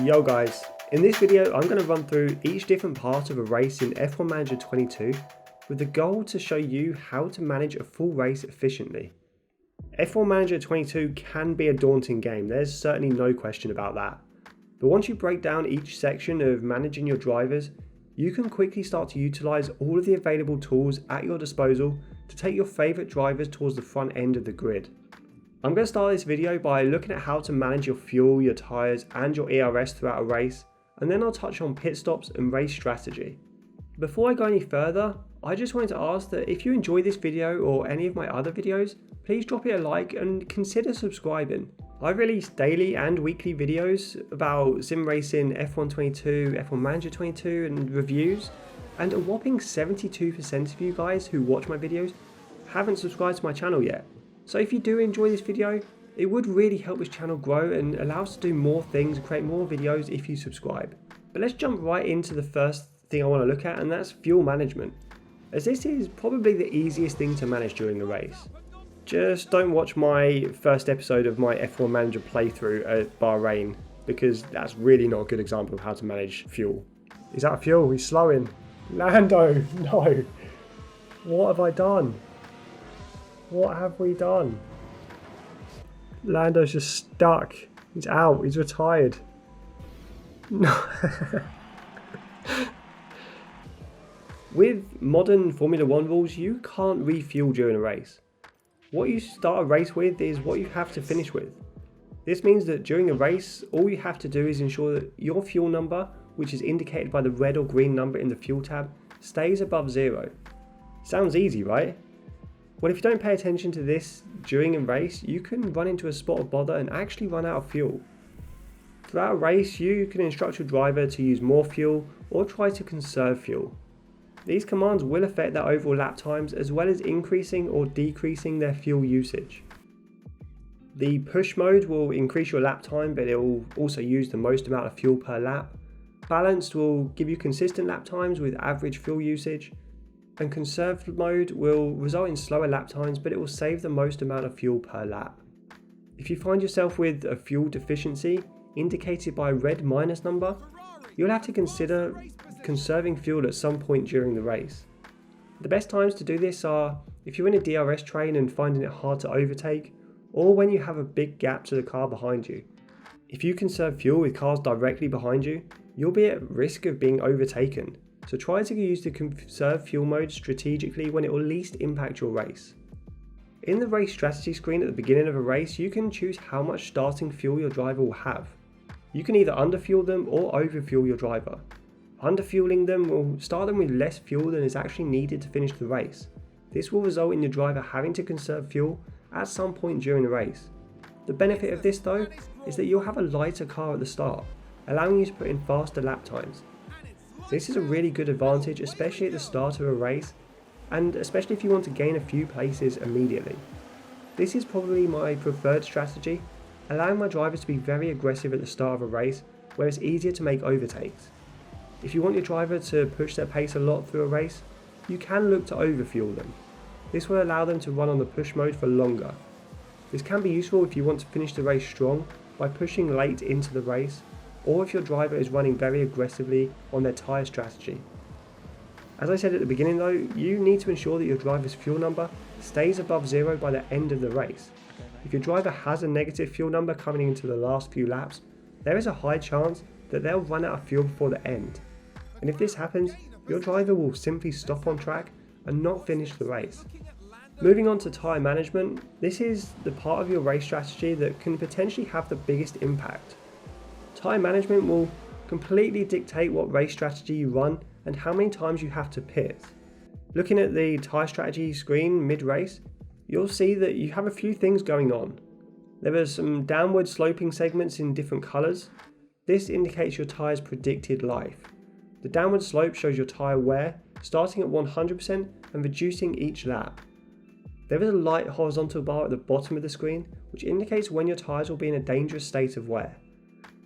Yo guys, in this video I'm going to run through each different part of a race in F1 Manager 22 with the goal to show you how to manage a full race efficiently. F1 Manager 22 can be a daunting game, there's certainly no question about that. But once you break down each section of managing your drivers, you can quickly start to utilise all of the available tools at your disposal to take your favourite drivers towards the front end of the grid. I'm going to start this video by looking at how to manage your fuel, your tyres and your ERS throughout a race, and then I'll touch on pit stops and race strategy. Before I go any further, I just wanted to ask that if you enjoy this video or any of my other videos, please drop it a like and consider subscribing. I release daily and weekly videos about sim racing, F1 22, F1 Manager 22 and reviews, and a whopping 72% of you guys who watch my videos haven't subscribed to my channel yet. So if you do enjoy this video, it would really help this channel grow and allow us to do more things and create more videos if you subscribe. But let's jump right into the first thing I want to look at, and that's fuel management, as this is probably the easiest thing to manage during a race. Just don't watch my first episode of my F1 Manager playthrough at Bahrain, because that's really not a good example of how to manage fuel. He's out of fuel, he's slowing. Lando, no. What have I done? What have we done? Lando's just stuck. He's out. He's retired. No. With modern Formula 1 rules, you can't refuel during a race. What you start a race with is what you have to finish with. This means that during a race, all you have to do is ensure that your fuel number, which is indicated by the red or green number in the fuel tab, stays above 0. Sounds easy, right? Well, if you don't pay attention to this during a race, you can run into a spot of bother and actually run out of fuel. Throughout a race, you can instruct your driver to use more fuel or try to conserve fuel. These commands will affect their overall lap times as well as increasing or decreasing their fuel usage. The push mode will increase your lap time, but it will also use the most amount of fuel per lap. Balanced will give you consistent lap times with average fuel usage. And conserved mode will result in slower lap times, but it will save the most amount of fuel per lap. If you find yourself with a fuel deficiency indicated by a red minus number, you'll have to consider conserving fuel at some point during the race. The best times to do this are if you're in a DRS train and finding it hard to overtake, or when you have a big gap to the car behind you. If you conserve fuel with cars directly behind you, you'll be at risk of being overtaken. So try to use the conserve fuel mode strategically when it will least impact your race. In the race strategy screen at the beginning of a race, you can choose how much starting fuel your driver will have. You can either underfuel them or overfuel your driver. Underfueling them will start them with less fuel than is actually needed to finish the race. This will result in your driver having to conserve fuel at some point during the race. The benefit of this though is that you'll have a lighter car at the start, allowing you to put in faster lap times. This is a really good advantage, especially at the start of a race, and especially if you want to gain a few places immediately. This is probably my preferred strategy, allowing my drivers to be very aggressive at the start of a race where it's easier to make overtakes. If you want your driver to push their pace a lot through a race, you can look to overfuel them. This will allow them to run on the push mode for longer. This can be useful if you want to finish the race strong by pushing late into the race, or if your driver is running very aggressively on their tyre strategy. As I said at the beginning though, you need to ensure that your driver's fuel number stays above 0 by the end of the race. If your driver has a negative fuel number coming into the last few laps, there is a high chance that they'll run out of fuel before the end. And if this happens, your driver will simply stop on track and not finish the race. Moving on to tyre management, this is the part of your race strategy that can potentially have the biggest impact. Tyre management will completely dictate what race strategy you run and how many times you have to pit. Looking at the tyre strategy screen mid-race, you'll see that you have a few things going on. There are some downward sloping segments in different colours. This indicates your tyre's predicted life. The downward slope shows your tyre wear, starting at 100% and reducing each lap. There is a light horizontal bar at the bottom of the screen, which indicates when your tyres will be in a dangerous state of wear.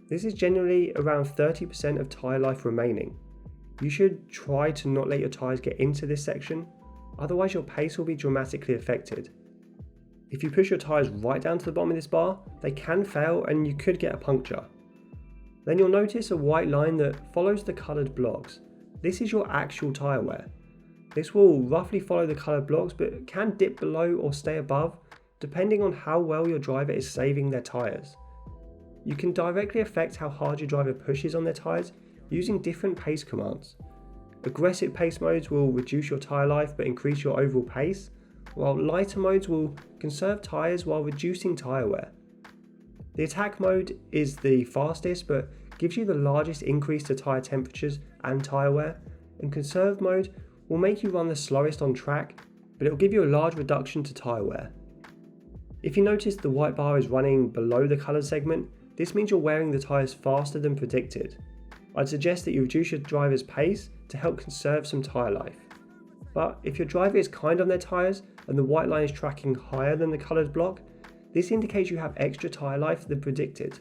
This is generally around 30% of tyre life remaining. You should try to not let your tyres get into this section, otherwise your pace will be dramatically affected. If you push your tyres right down to the bottom of this bar, they can fail and you could get a puncture. Then you'll notice a white line that follows the coloured blocks. This is your actual tyre wear. This will roughly follow the coloured blocks but can dip below or stay above depending on how well your driver is saving their tyres. You can directly affect how hard your driver pushes on their tyres using different pace commands. Aggressive pace modes will reduce your tyre life but increase your overall pace, while lighter modes will conserve tyres while reducing tyre wear. The attack mode is the fastest but gives you the largest increase to tyre temperatures and tyre wear, and conserve mode will make you run the slowest on track, but it will give you a large reduction to tyre wear. If you notice the white bar is running below the coloured segment, this means you're wearing the tyres faster than predicted. I'd suggest that you reduce your driver's pace to help conserve some tyre life. But if your driver is kind on their tyres and the white line is tracking higher than the coloured block, this indicates you have extra tyre life than predicted.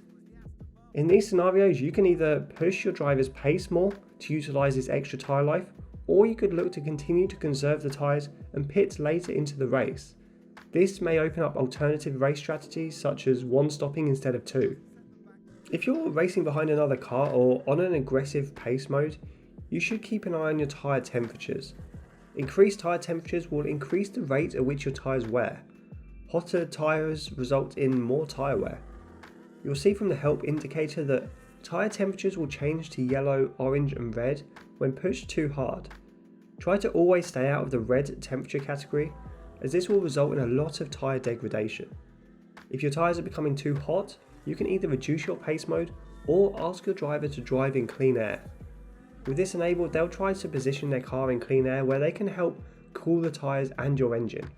In these scenarios, you can either push your driver's pace more to utilise this extra tyre life, or you could look to continue to conserve the tyres and pit later into the race. This may open up alternative race strategies such as one stopping instead of two. If you're racing behind another car or on an aggressive pace mode, you should keep an eye on your tyre temperatures. Increased tyre temperatures will increase the rate at which your tyres wear. Hotter tyres result in more tyre wear. You'll see from the help indicator that tyre temperatures will change to yellow, orange and red when pushed too hard. Try to always stay out of the red temperature category, as this will result in a lot of tyre degradation. If your tyres are becoming too hot, you can either reduce your pace mode or ask your driver to drive in clean air. With this enabled, they'll try to position their car in clean air where they can help cool the tyres and your engine.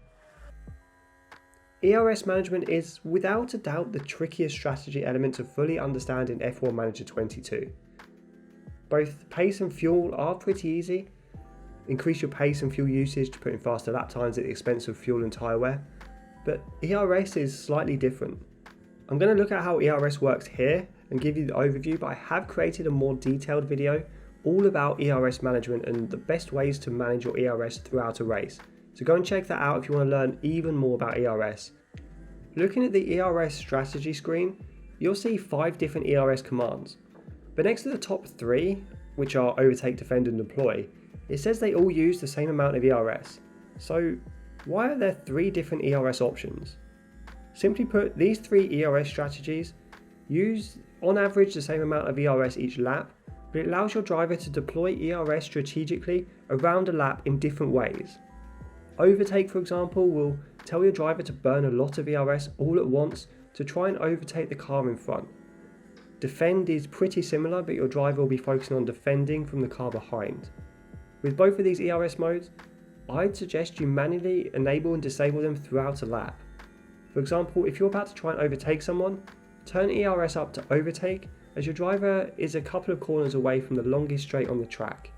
ERS management is without a doubt the trickiest strategy element to fully understand in F1 Manager 22. Both pace and fuel are pretty easy. Increase your pace and fuel usage to put in faster lap times at the expense of fuel and tyre wear, but ERS is slightly different. I'm going to look at how ERS works here and give you the overview, but I have created a more detailed video all about ERS management and the best ways to manage your ERS throughout a race. So go and check that out if you want to learn even more about ERS. Looking at the ERS strategy screen, you'll see 5 different ERS commands. But next to the top 3, which are overtake, defend and deploy, it says they all use the same amount of ERS. So why are there 3 different ERS options? Simply put, these 3 ERS strategies use on average the same amount of ERS each lap, but it allows your driver to deploy ERS strategically around a lap in different ways. Overtake, for example, will tell your driver to burn a lot of ERS all at once to try and overtake the car in front. Defend is pretty similar, but your driver will be focusing on defending from the car behind. With both of these ERS modes, I'd suggest you manually enable and disable them throughout a lap. For example, if you're about to try and overtake someone, turn ERS up to overtake as your driver is a couple of corners away from the longest straight on the track.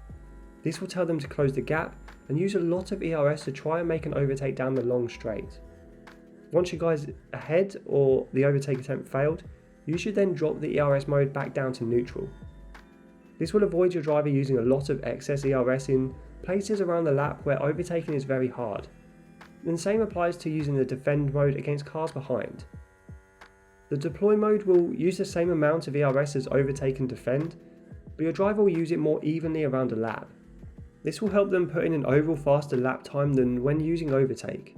This will tell them to close the gap and use a lot of ERS to try and make an overtake down the long straight. Once you guys are ahead or the overtake attempt failed, you should then drop the ERS mode back down to neutral. This will avoid your driver using a lot of excess ERS in places around the lap where overtaking is very hard. And the same applies to using the defend mode against cars behind. The deploy mode will use the same amount of ERS as overtake and defend, but your driver will use it more evenly around a lap. This will help them put in an overall faster lap time than when using overtake.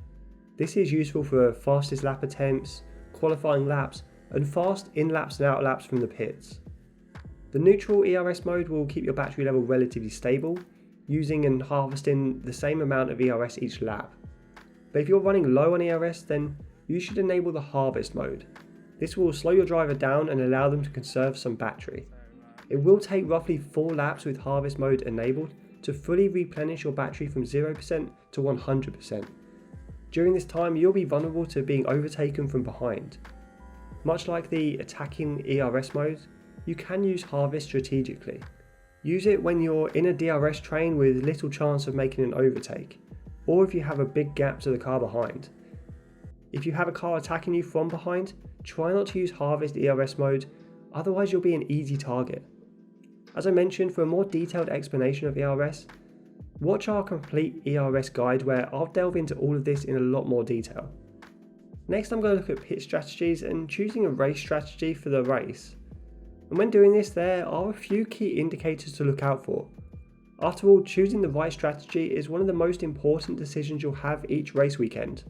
This is useful for fastest lap attempts, qualifying laps, and fast in-laps and out-laps from the pits. The neutral ERS mode will keep your battery level relatively stable, using and harvesting the same amount of ERS each lap. But if you're running low on ERS, then you should enable the harvest mode. This will slow your driver down and allow them to conserve some battery. It will take roughly 4 laps with harvest mode enabled to fully replenish your battery from 0% to 100%. During this time, you'll be vulnerable to being overtaken from behind. Much like the attacking ERS mode, you can use harvest strategically. Use it when you're in a DRS train with little chance of making an overtake, or if you have a big gap to the car behind. If you have a car attacking you from behind, try not to use harvest ERS mode, otherwise you'll be an easy target. As I mentioned, for a more detailed explanation of ERS, watch our complete ERS guide where I'll delve into all of this in a lot more detail. Next, I'm going to look at pit strategies and choosing a race strategy for the race. And when doing this, there are a few key indicators to look out for. After all, choosing the right strategy is one of the most important decisions you'll have each race weekend.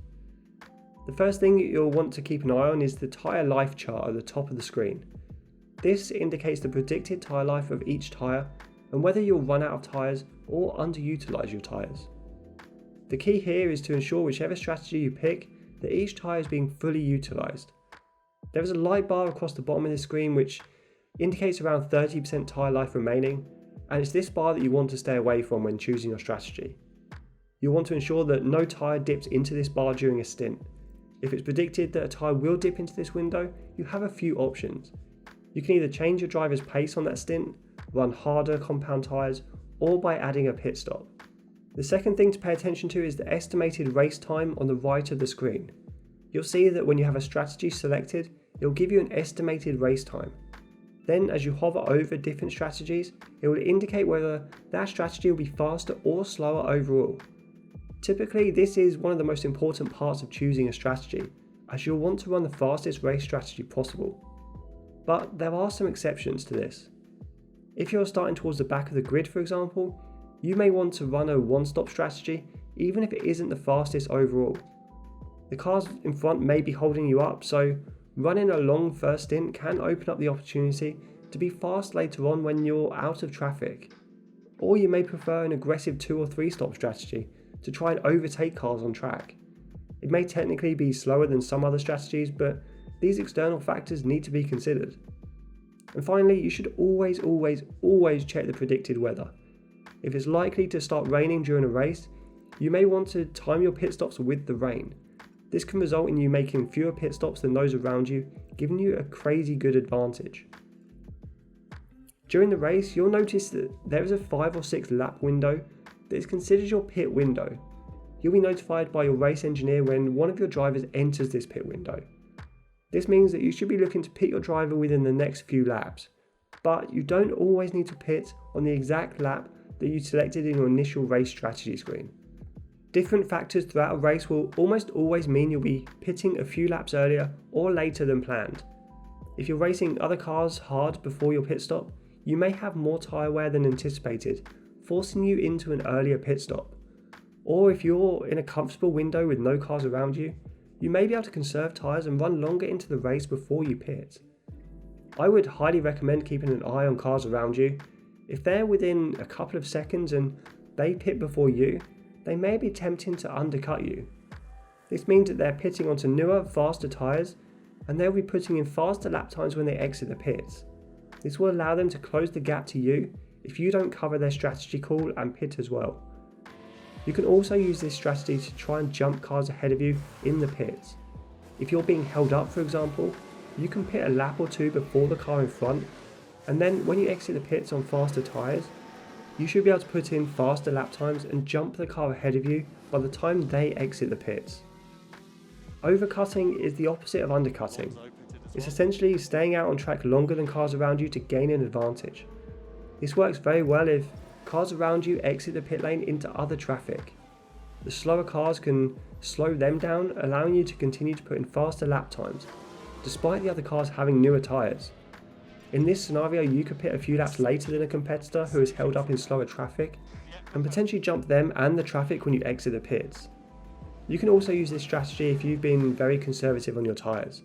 The first thing you'll want to keep an eye on is the tyre life chart at the top of the screen. This indicates the predicted tyre life of each tyre and whether you'll run out of tyres or underutilise your tyres. The key here is to ensure whichever strategy you pick, that each tyre is being fully utilised. There is a light bar across the bottom of the screen which indicates around 30% tyre life remaining, and it's this bar that you want to stay away from when choosing your strategy. You'll want to ensure that no tyre dips into this bar during a stint. If it's predicted that a tyre will dip into this window, you have a few options. You can either change your driver's pace on that stint, run harder compound tyres, or by adding a pit stop. The second thing to pay attention to is the estimated race time on the right of the screen. You'll see that when you have a strategy selected, it will give you an estimated race time. Then as you hover over different strategies, it will indicate whether that strategy will be faster or slower overall. Typically, this is one of the most important parts of choosing a strategy, as you'll want to run the fastest race strategy possible. But there are some exceptions to this. If you're starting towards the back of the grid, for example, you may want to run a one-stop strategy, even if it isn't the fastest overall. The cars in front may be holding you up, so running a long first stint can open up the opportunity to be fast later on when you're out of traffic. Or you may prefer an aggressive 2 or 3 stop strategy to try and overtake cars on track. It may technically be slower than some other strategies, but these external factors need to be considered. And finally, you should always check the predicted weather. If it's likely to start raining during a race, you may want to time your pit stops with the rain. This can result in you making fewer pit stops than those around you, giving you a crazy good advantage. During the race, you'll notice that there is a 5 or 6 lap window that is considered your pit window. You'll be notified by your race engineer when one of your drivers enters this pit window. This means that you should be looking to pit your driver within the next few laps, but you don't always need to pit on the exact lap that you selected in your initial race strategy screen. Different factors throughout a race will almost always mean you'll be pitting a few laps earlier or later than planned. If you're racing other cars hard before your pit stop, you may have more tyre wear than anticipated, forcing you into an earlier pit stop. Or if you're in a comfortable window with no cars around you, you may be able to conserve tyres and run longer into the race before you pit. I would highly recommend keeping an eye on cars around you. If they're within a couple of seconds and they pit before you, they may be tempting to undercut you. This means that they're pitting onto newer, faster tyres, and they'll be putting in faster lap times when they exit the pits. This will allow them to close the gap to you if you don't cover their strategy call and pit as well. You can also use this strategy to try and jump cars ahead of you in the pits. If you're being held up, for example, you can pit a lap or two before the car in front, and then when you exit the pits on faster tyres, you should be able to put in faster lap times and jump the car ahead of you by the time they exit the pits. Overcutting is the opposite of undercutting. It's essentially staying out on track longer than cars around you to gain an advantage. This works very well if cars around you exit the pit lane into other traffic. The slower cars can slow them down, allowing you to continue to put in faster lap times, despite the other cars having newer tyres. In this scenario, you could pit a few laps later than a competitor who is held up in slower traffic, and potentially jump them and the traffic when you exit the pits. You can also use this strategy if you've been very conservative on your tyres.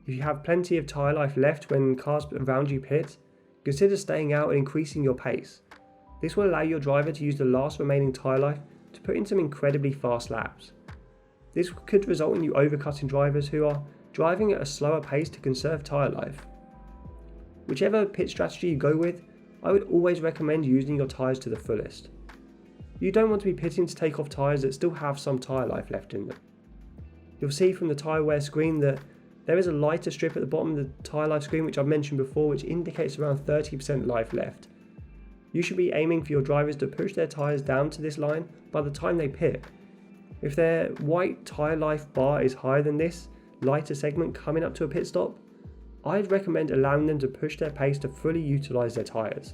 If you have plenty of tyre life left when cars around you pit, consider staying out and increasing your pace. This will allow your driver to use the last remaining tyre life to put in some incredibly fast laps. This could result in you overcutting drivers who are driving at a slower pace to conserve tyre life. Whichever pit strategy you go with, I would always recommend using your tyres to the fullest. You don't want to be pitting to take off tyres that still have some tyre life left in them. You'll see from the tyre wear screen that there is a lighter strip at the bottom of the tyre life screen, which I've mentioned before, which indicates around 30% life left. You should be aiming for your drivers to push their tyres down to this line by the time they pit. If their white tyre life bar is higher than this lighter segment coming up to a pit stop, I'd recommend allowing them to push their pace to fully utilise their tyres.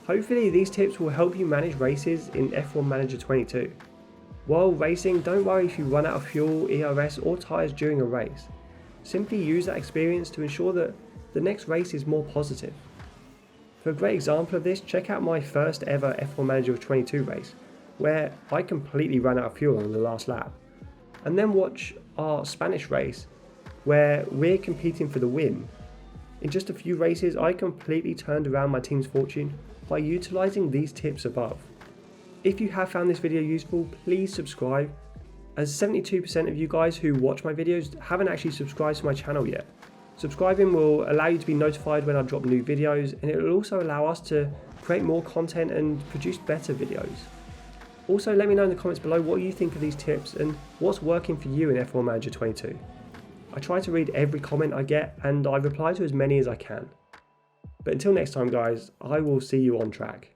Hopefully these tips will help you manage races in F1 Manager 22. While racing, don't worry if you run out of fuel, ERS or tyres during a race. Simply use that experience to ensure that the next race is more positive. For a great example of this, check out my first ever F1 Manager 22 race, where I completely ran out of fuel on the last lap. And then watch our Spanish race, where we're competing for the win. In just a few races, I completely turned around my team's fortune by utilising these tips above. If you have found this video useful, please subscribe, as 72% of you guys who watch my videos haven't actually subscribed to my channel yet. Subscribing will allow you to be notified when I drop new videos, and it will also allow us to create more content and produce better videos. Also, let me know in the comments below what you think of these tips and what's working for you in F1 Manager 22. I try to read every comment I get and I reply to as many as I can. But until next time guys, I will see you on track.